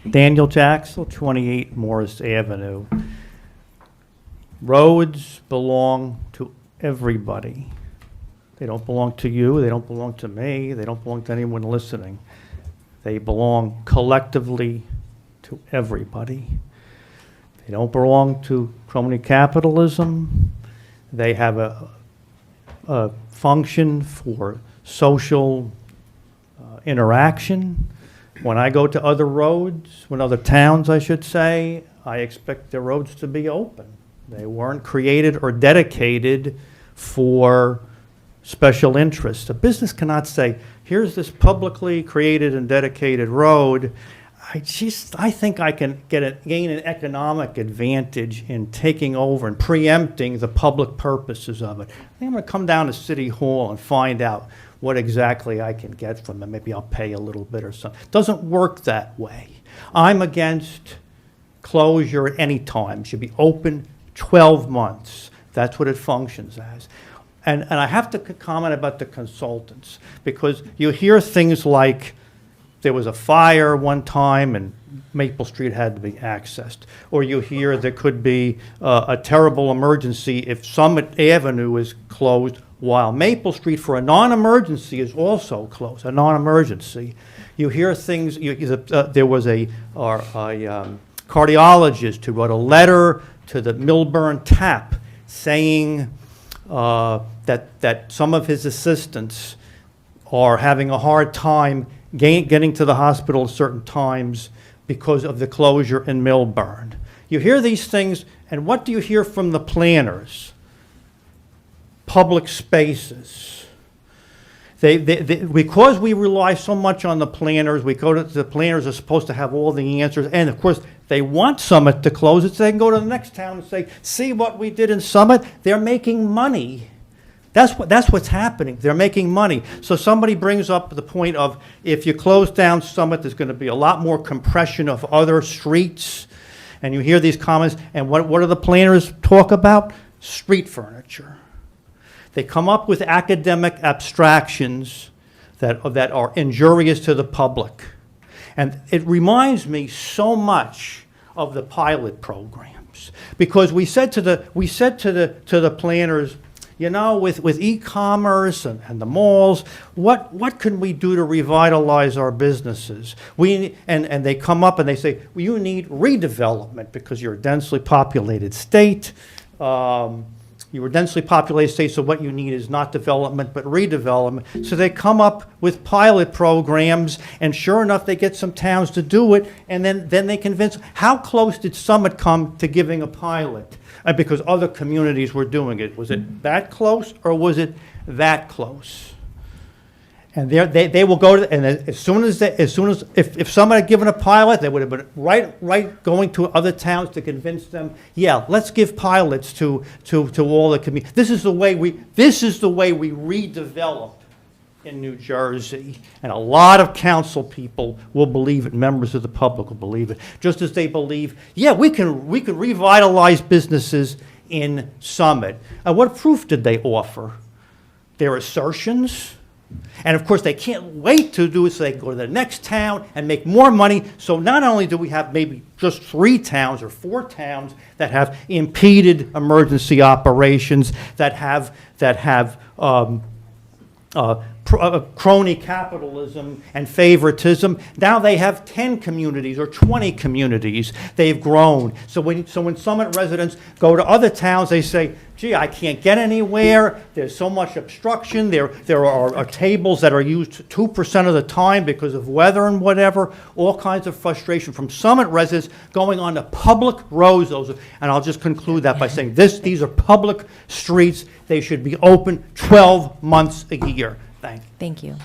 Daniel Jackson, 28 Morris Avenue. Roads belong to everybody. They don't belong to you, they don't belong to me, they don't belong to anyone listening. They belong collectively to everybody. They don't belong to crony capitalism. They have a function for social interaction. When I go to other roads, when other towns, I should say, I expect their roads to be open. They weren't created or dedicated for special interests. A business cannot say, here's this publicly created and dedicated road. I think I can gain an economic advantage in taking over and preempting the public purposes of it. I think I'm going to come down to City Hall and find out what exactly I can get from them. Maybe I'll pay a little bit or something. It doesn't work that way. I'm against closure at any time. It should be open 12 months. That's what it functions as. And I have to comment about the consultants, because you hear things like there was a fire one time and Maple Street had to be accessed. Or you hear there could be a terrible emergency if Summit Avenue is closed while Maple Street for a non-emergency is also closed, a non-emergency. You hear things, there was a cardiologist who wrote a letter to the Milburn TAP saying that some of his assistants are having a hard time getting to the hospital at certain times because of the closure in Milburn. You hear these things, and what do you hear from the planners? Public spaces. Because we rely so much on the planners, the planners are supposed to have all the answers, and of course, they want Summit to close it so they can go to the next town and say, see what we did in Summit? They're making money. That's what's happening. They're making money. So somebody brings up the point of, if you close down Summit, there's going to be a lot more compression of other streets. And you hear these comments, and what do the planners talk about? Street furniture. They come up with academic abstractions that are injurious to the public. And it reminds me so much of the pilot programs, because we said to the planners, you know, with e-commerce and the malls, what can we do to revitalize our businesses? And they come up and they say, well, you need redevelopment because you're a densely populated state. You were a densely populated state, so what you need is not development, but redevelopment. So they come up with pilot programs, and sure enough, they get some towns to do it, and then they convince. How close did Summit come to giving a pilot? Because other communities were doing it. Was it that close, or was it that close? And they will go to, and as soon as if someone had given a pilot, they would have been right going to other towns to convince them, yeah, let's give pilots to all the communities. This is the way we redevelop in New Jersey, and a lot of council people will believe it. Members of the public will believe it, just as they believe, yeah, we can revitalize businesses in Summit. What proof did they offer? Their assertions. And of course, they can't wait to do it so they can go to the next town and make more money. So not only do we have maybe just 3 towns or 4 towns that have impeded emergency operations, that have crony capitalism and favoritism. Now they have 10 communities or 20 communities. They've grown. So when Summit residents go to other towns, they say, gee, I can't get anywhere. There's so much obstruction. There are tables that are used 2% of the time because of weather and whatever. All kinds of frustration from Summit residents going on to public roads. And I'll just conclude that by saying these are public streets. They should be open 12 months a year. Thank you. Thank you.